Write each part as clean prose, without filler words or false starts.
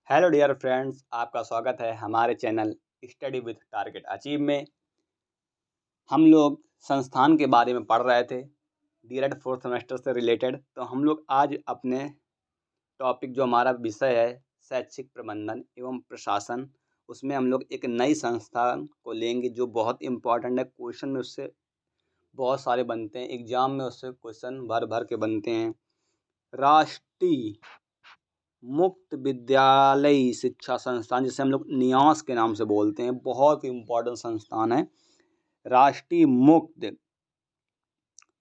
Hello dear friends, आपका स्वागत है हमारे channel study with target achieve में। हम लोग संस्थान के बारे में पढ़ रहे थे डीएलएड फोर्थ सेमेस्टर से रिलेटेड। तो हम लोग आज अपने टॉपिक जो हमारा विषय है शैक्षिक प्रबंधन एवं प्रशासन, उसमें हम लोग एक नई संस्थान को लेंगे जो बहुत इम्पॉर्टेंट है। क्वेश्चन में उससे बहुत सारे बनते हैं, एग्जाम में उससे क्वेश्चन भर भर के बनते हैं। राष्ट्रीय मुक्त विद्यालय शिक्षा संस्थान, जिसे हम लोग नियास के नाम से बोलते हैं, बहुत इम्पोर्टेंट संस्थान है। राष्ट्रीय मुक्त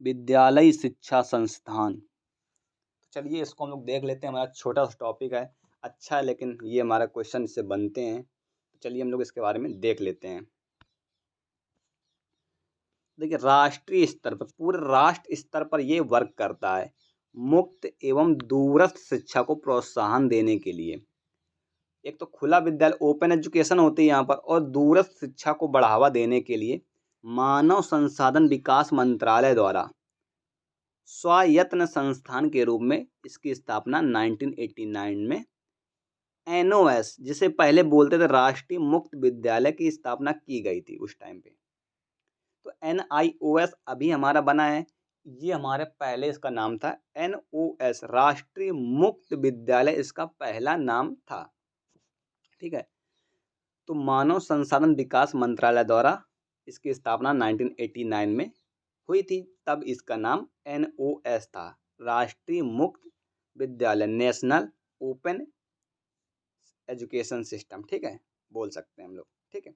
विद्यालय शिक्षा संस्थान, तो चलिए इसको हम लोग देख लेते हैं। हमारा छोटा सा टॉपिक है, अच्छा है, लेकिन ये हमारा क्वेश्चन इससे बनते हैं, तो चलिए हम लोग इसके बारे में देख लेते हैं। देखिए, राष्ट्रीय स्तर पर, पूरे राष्ट्र स्तर पर ये वर्क करता है मुक्त एवं दूरस्थ शिक्षा को प्रोत्साहन देने के लिए। एक तो खुला विद्यालय ओपन एजुकेशन होती है यहाँ पर, और दूरस्थ शिक्षा को बढ़ावा देने के लिए मानव संसाधन विकास मंत्रालय द्वारा स्वायत्त संस्थान के रूप में इसकी स्थापना 1989 में एनओएस, जिसे पहले बोलते थे राष्ट्रीय मुक्त विद्यालय, की स्थापना की गई थी उस टाइम पे। तो एनआईओएस अभी हमारा बना है, ये हमारे पहले इसका नाम था एनओएस, राष्ट्रीय मुक्त विद्यालय इसका पहला नाम था। ठीक है, तो मानव संसाधन विकास मंत्रालय द्वारा इसकी स्थापना 1989 में हुई थी, तब इसका नाम एनओएस था, राष्ट्रीय मुक्त विद्यालय, नेशनल ओपन एजुकेशन सिस्टम। ठीक है, बोल सकते हैं हम लोग। ठीक है,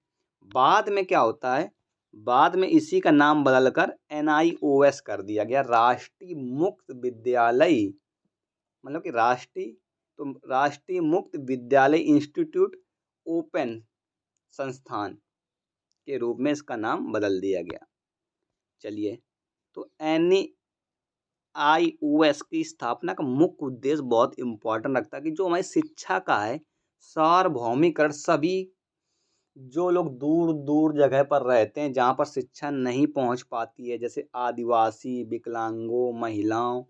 बाद में क्या होता है, बाद में इसी का नाम बदलकर एनआईओएस कर दिया गया, राष्ट्रीय मुक्त विद्यालय, मतलब कि राष्ट्रीय मुक्त विद्यालय इंस्टीट्यूट ओपन संस्थान के रूप में इसका नाम बदल दिया गया। चलिए, तो एनआईओएस की स्थापना का मुख्य उद्देश्य बहुत इम्पोर्टेंट रखता है कि जो हमारी शिक्षा का है सार्वभौमिकरण, सभी जो लोग दूर दूर जगह पर रहते हैं जहाँ पर शिक्षा नहीं पहुँच पाती है, जैसे आदिवासी, विकलांगों, महिलाओं,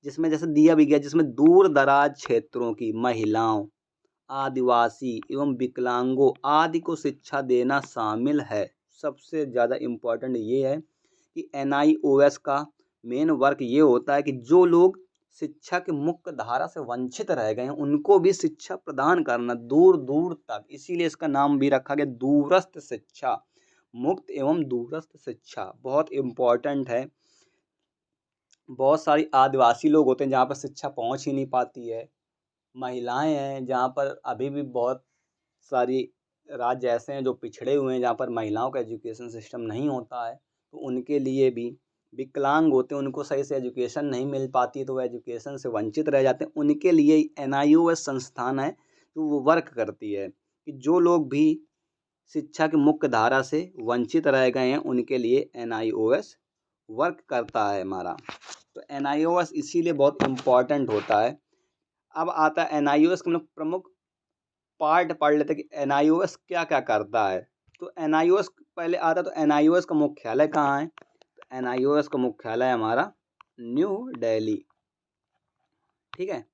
जिसमें जैसे दिया भी गया, जिसमें दूर दराज क्षेत्रों की महिलाओं, आदिवासी एवं विकलांगों आदि को शिक्षा देना शामिल है। सबसे ज़्यादा इम्पोर्टेंट ये है कि एनआईओएस का मेन वर्क ये होता है कि जो लोग शिक्षा के मुख्य धारा से वंचित रह गए हैं उनको भी शिक्षा प्रदान करना दूर दूर तक, इसीलिए इसका नाम भी रखा गया दूरस्थ शिक्षा, मुक्त एवं दूरस्थ शिक्षा। बहुत इम्पोर्टेंट है। बहुत सारी आदिवासी लोग होते हैं जहाँ पर शिक्षा पहुँच ही नहीं पाती है, महिलाएं हैं जहाँ पर अभी भी बहुत सारी राज्य ऐसे हैं जो पिछड़े हुए हैं जहाँ पर महिलाओं का एजुकेशन सिस्टम नहीं होता है, तो उनके लिए भी, विकलांग होते हैं उनको सही से एजुकेशन नहीं मिल पाती, तो वो एजुकेशन से वंचित रह जाते हैं, उनके लिए एनआईओएस संस्थान है जो वो वर्क करती है कि जो लोग भी शिक्षा की मुख्य धारा से वंचित रह गए हैं उनके लिए एनआईओएस वर्क करता है हमारा। तो एनआईओएस इसीलिए बहुत इम्पॉर्टेंट होता है। अब आता है एनआईओएस के प्रमुख पार्ट पढ़ लेते कि एनआईओएस क्या क्या करता है। तो एनआईओएस पहले आता, तो एनआईओएस का मुख्यालय कहाँ है, तो एनआईओएस का मुख्यालय हमारा न्यू दिल्ली। ठीक है,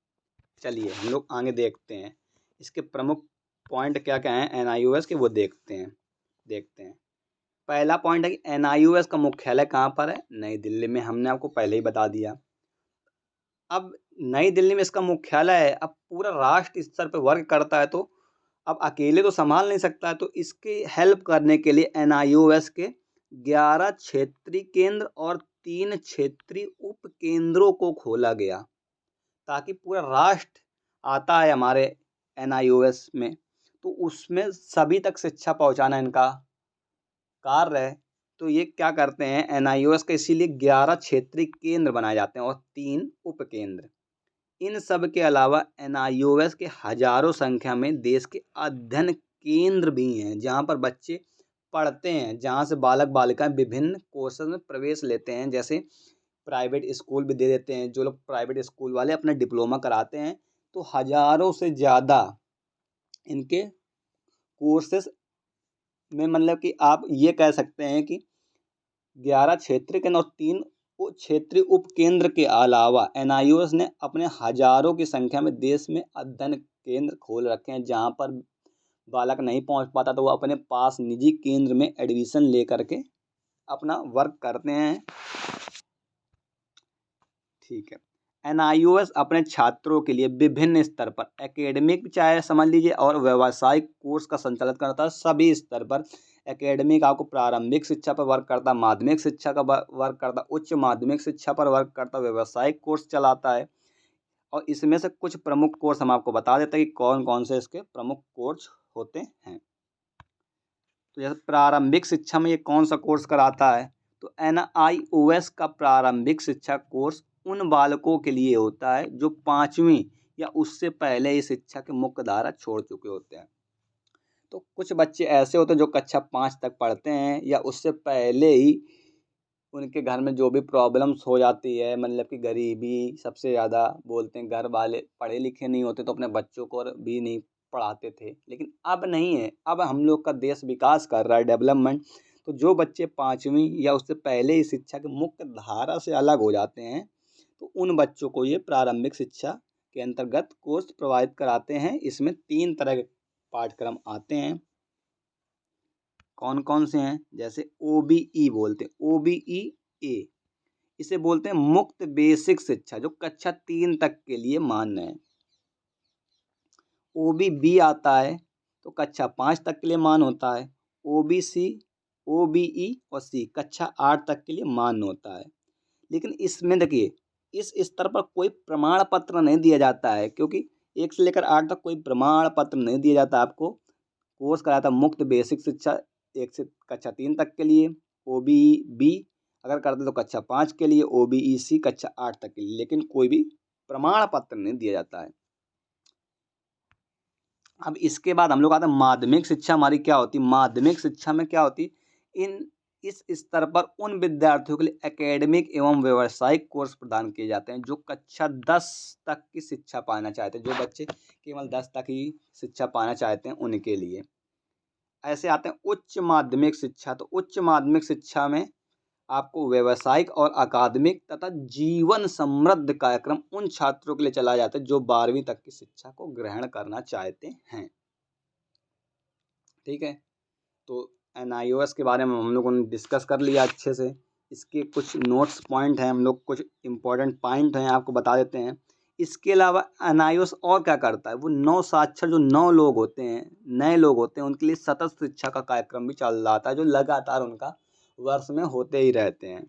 चलिए हम लोग आगे देखते हैं इसके प्रमुख पॉइंट क्या क्या हैं एनआईओएस के, वो देखते हैं। पहला पॉइंट है कि एनआईओएस का मुख्यालय कहाँ पर है, नई दिल्ली में, हमने आपको पहले ही बता दिया। अब नई दिल्ली में इसका मुख्यालय है, अब पूरा राष्ट्र स्तर पर वर्क करता है, तो अब अकेले तो संभाल नहीं सकता है, तो इसकी हेल्प करने के लिए एनआईओएस के 11 क्षेत्रीय केंद्र और 3 क्षेत्रीय उप केंद्रों को खोला गया, ताकि पूरा राष्ट्र आता है हमारे एनआईओएस में, तो उसमें सभी तक शिक्षा पहुंचाना इनका कार्य है। तो ये क्या करते हैं एनआईओएस के, इसीलिए 11 क्षेत्रीय केंद्र बनाए जाते हैं और 3 उप केंद्र। इन सब के अलावा एनआईओएस के हजारों संख्या में देश के अध्ययन केंद्र भी हैं जहाँ पर बच्चे पढ़ते हैं, जहाँ से बालक बालिकाएं विभिन्न कोर्सेज में प्रवेश लेते हैं, जैसे प्राइवेट स्कूल भी दे देते हैं। जो लोग प्राइवेट स्कूल वाले अपना डिप्लोमा कराते हैं, तो हजारों से ज़्यादा इनके कोर्सेज में, मतलब कि आप ये कह सकते हैं कि 11 क्षेत्रीय केंद्र और 3 क्षेत्रीय उप केंद्र के अलावा एनआईओएस ने अपने हजारों की संख्या में देश में अध्ययन केंद्र खोल रखे हैं जहाँ पर बालक नहीं पहुँच पाता तो वो अपने पास निजी केंद्र में एडमिशन ले करके अपना वर्क करते हैं। ठीक है। NIOS अपने छात्रों के लिए विभिन्न स्तर पर एकेडमिक चाहे समझ लीजिए और व्यावसायिक कोर्स का संचालन करता है। सभी स्तर पर एकेडमिक आपको प्रारंभिक शिक्षा पर वर्क करता, माध्यमिक शिक्षा का वर्क करता, उच्च माध्यमिक शिक्षा पर वर्क करता, व्यावसायिक कोर्स चलाता है। और इसमें से कुछ प्रमुख कोर्स हम आपको बता देते हैं कि कौन कौन से इसके प्रमुख कोर्स होते हैं। तो जैसे प्रारंभिक शिक्षा में ये कौन सा कोर्स कराता है, तो NIOS का प्रारंभिक शिक्षा कोर्स उन बालकों के लिए होता है जो 5वीं या उससे पहले ही शिक्षा की मुख्य धारा छोड़ चुके होते हैं। तो कुछ बच्चे ऐसे होते हैं जो कक्षा 5 तक पढ़ते हैं या उससे पहले ही उनके घर में जो भी प्रॉब्लम्स हो जाती है, मतलब कि गरीबी सबसे ज़्यादा बोलते हैं, घर वाले पढ़े लिखे नहीं होते तो अपने बच्चों को भी नहीं पढ़ाते थे, लेकिन अब नहीं है। अब हम लोग का देश विकास कर रहा है, डेवलपमेंट। तो जो बच्चे 5वीं या उससे पहले ही शिक्षा की मुख्य धारा से अलग हो जाते हैं तो उन बच्चों को ये प्रारंभिक शिक्षा के अंतर्गत कोर्स प्रोवाइड कराते हैं। इसमें 3 तरह के पाठ्यक्रम आते हैं। कौन कौन से हैं, जैसे OBE बोलते हैं, OBE ए, इसे बोलते हैं मुक्त बेसिक शिक्षा, जो कक्षा 3 तक के लिए मान्य है। OBB आता है तो कक्षा 5 तक के लिए मान्य होता है। OBC, OBE और C कक्षा 8 तक के लिए मान्य होता है। लेकिन इसमें देखिए, इस स्तर पर कोई प्रमाण पत्र नहीं दिया जाता है, क्योंकि 1 से लेकर 8 तक कोई प्रमाण पत्र नहीं दिया जाता। आपको कोर्स कराता मुक्त बेसिक शिक्षा 1 से कक्षा 3 तक के लिए, OBB अगर करते तो कक्षा 5 के लिए, OBEC कक्षा 8 तक के लिए, लेकिन कोई भी प्रमाण पत्र नहीं दिया जाता है। अब इसके बाद हम लोग आते हैं माध्यमिक शिक्षा हमारी क्या होती है। माध्यमिक शिक्षा में क्या होती है, इस स्तर पर उन विद्यार्थियों के लिए एकेडमिक एवं व्यावसायिक कोर्स प्रदान किए जाते हैं जो कक्षा 10 तक की शिक्षा पाना चाहते हैं। जो बच्चे केवल 10 तक ही शिक्षा पाना चाहते हैं उनके लिए। ऐसे आते हैं उच्च माध्यमिक शिक्षा। तो उच्च माध्यमिक शिक्षा में आपको व्यावसायिक और अकादमिक तथा जीवन समृद्ध कार्यक्रम उन छात्रों के लिए चलाया जाता है जो 12वीं तक की शिक्षा को ग्रहण करना चाहते हैं। ठीक है, तो NIOS के बारे में हम लोगों ने डिस्कस कर लिया अच्छे से। इसके कुछ नोट्स पॉइंट हैं, हम लोग कुछ इम्पोर्टेंट पॉइंट हैं आपको बता देते हैं। इसके अलावा NIOS और क्या करता है, वो नव साक्षर जो 9 लोग होते हैं, नए लोग होते हैं, उनके लिए सतत शिक्षा का कार्यक्रम भी चल रहा था जो लगातार उनका वर्ष में होते ही रहते हैं।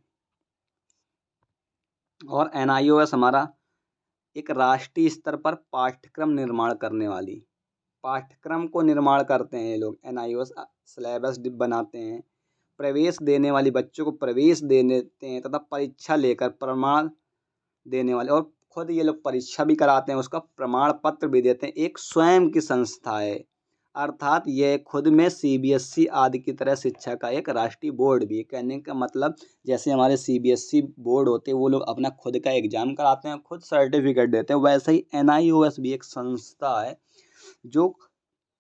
और NIOS हमारा एक राष्ट्रीय स्तर पर पाठ्यक्रम निर्माण करने वाली, पाठ्यक्रम को निर्माण करते हैं ये लोग। NIOS सिलेबस बनाते हैं, प्रवेश देने वाली बच्चों को प्रवेश दे देते हैं तथा परीक्षा लेकर प्रमाण देने वाले, और खुद ये लोग परीक्षा भी कराते हैं, उसका प्रमाण पत्र भी देते हैं। एक स्वयं की संस्था है, अर्थात यह खुद में CBSE आदि की तरह शिक्षा का एक राष्ट्रीय बोर्ड भी है। कहने का मतलब जैसे हमारे CBSE बोर्ड होते हैं वो लोग अपना खुद का एग्जाम कराते हैं, खुद सर्टिफिकेट देते हैं, वैसे ही NIOS भी एक संस्था है जो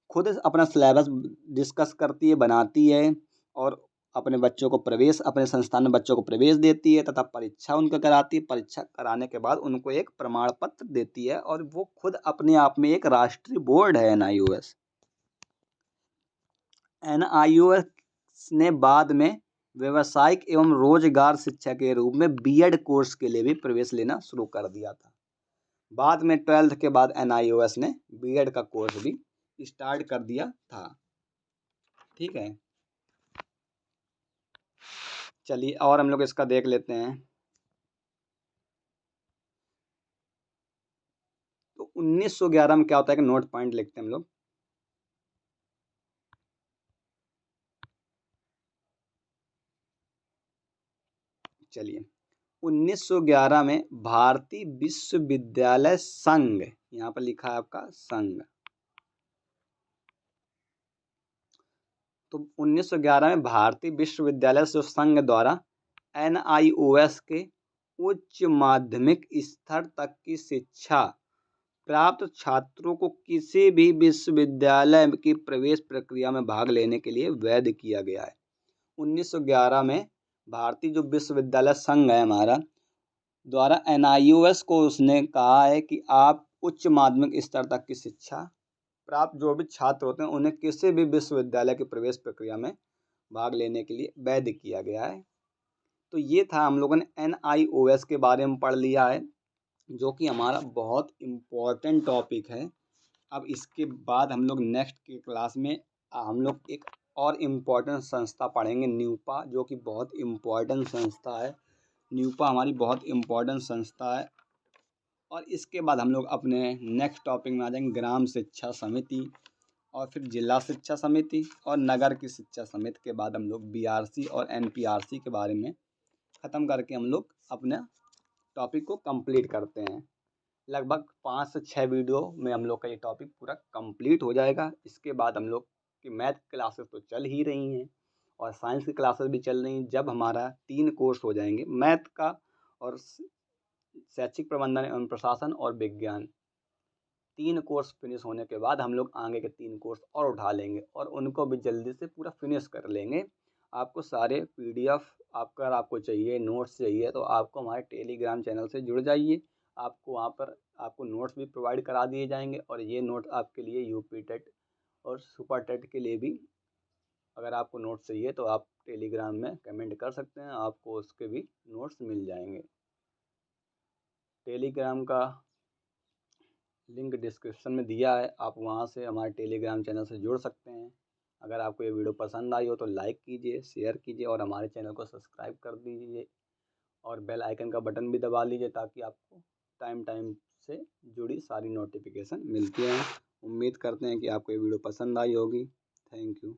खुद अपना सिलेबस डिस्कस करती है, बनाती है और अपने बच्चों को प्रवेश, अपने संस्थान में बच्चों को प्रवेश देती है तथा परीक्षा उनका कराती है। परीक्षा कराने के बाद उनको एक प्रमाण पत्र देती है और वो खुद अपने आप में एक राष्ट्रीय बोर्ड है NIOS। NIOS ने बाद में व्यावसायिक एवं रोजगार शिक्षा के रूप में B.Ed कोर्स के लिए भी प्रवेश लेना शुरू कर दिया था। बाद में 12th के बाद NIOS ने B.Ed का कोर्स भी स्टार्ट कर दिया था। ठीक है, चलिए और हम लोग इसका देख लेते हैं। तो 1911 में क्या होता है कि नोट पॉइंट लिखते हैं हम लोग। चलिए, 1911 में भारतीय विश्वविद्यालय संघ, यहाँ पर लिखा है आपका संघ। तो 1911 में भारतीय विश्वविद्यालय संघ द्वारा NIOS के उच्च माध्यमिक स्तर तक की शिक्षा प्राप्त छात्रों को किसी भी विश्वविद्यालय की प्रवेश प्रक्रिया में भाग लेने के लिए वैध किया गया है। 1911 में भारतीय जो विश्वविद्यालय संघ है हमारा द्वारा NIOS को उसने कहा है कि आप उच्च माध्यमिक स्तर तक की शिक्षा प्राप्त जो भी छात्र होते हैं उन्हें किसी भी विश्वविद्यालय की प्रवेश प्रक्रिया में भाग लेने के लिए वैध किया गया है। तो ये था, हम लोगों ने NIOS के बारे में पढ़ लिया है, जो कि हमारा बहुत इम्पोर्टेंट टॉपिक है। अब इसके बाद हम लोग नेक्स्ट की क्लास में हम लोग एक और इम्पोर्टेंट संस्था पढ़ेंगे, न्यूपा, जो कि बहुत इम्पोर्टेंट संस्था है। न्यूपा हमारी बहुत इम्पोर्टेंट संस्था है। और इसके बाद हम लोग अपने नेक्स्ट टॉपिक में आ जाएंगे ग्राम शिक्षा समिति, और फिर जिला शिक्षा समिति और नगर की शिक्षा समिति के बाद हम लोग BRC और NPRC के बारे में ख़त्म करके हम लोग अपने टॉपिक को कंप्लीट करते हैं। लगभग 5 से 6 वीडियो में हम लोग का ये टॉपिक पूरा कंप्लीट हो जाएगा। इसके बाद हम लोग की मैथ क्लासेस तो चल ही रही हैं और साइंस की क्लासेस भी चल रही हैं। जब हमारा 3 कोर्स हो जाएंगे, मैथ का और शैक्षिक प्रबंधन एवं प्रशासन और विज्ञान, 3 कोर्स फिनिश होने के बाद हम लोग आगे के 3 कोर्स और उठा लेंगे और उनको भी जल्दी से पूरा फिनिश कर लेंगे। आपको सारे PDF अगर आपको चाहिए, नोट्स चाहिए, तो आपको हमारे टेलीग्राम चैनल से जुड़ जाइए। आपको वहाँ पर आपको नोट्स भी प्रोवाइड करा दिए जाएंगे और ये नोट आपके लिए UP टेट और सुपर टेट के लिए भी, अगर आपको नोट्स चाहिए तो आप टेलीग्राम में कमेंट कर सकते हैं, आपको उसके भी नोट्स मिल जाएंगे। टेलीग्राम का लिंक डिस्क्रिप्शन में दिया है, आप वहाँ से हमारे टेलीग्राम चैनल से जुड़ सकते हैं। अगर आपको ये वीडियो पसंद आई हो तो लाइक कीजिए, शेयर कीजिए और हमारे चैनल को सब्सक्राइब कर दीजिए और बेल आइकन का बटन भी दबा लीजिए, ताकि आपको टाइम टाइम से जुड़ी सारी नोटिफिकेशन मिलती हैं। उम्मीद करते हैं कि आपको ये वीडियो पसंद आई होगी। Thank you.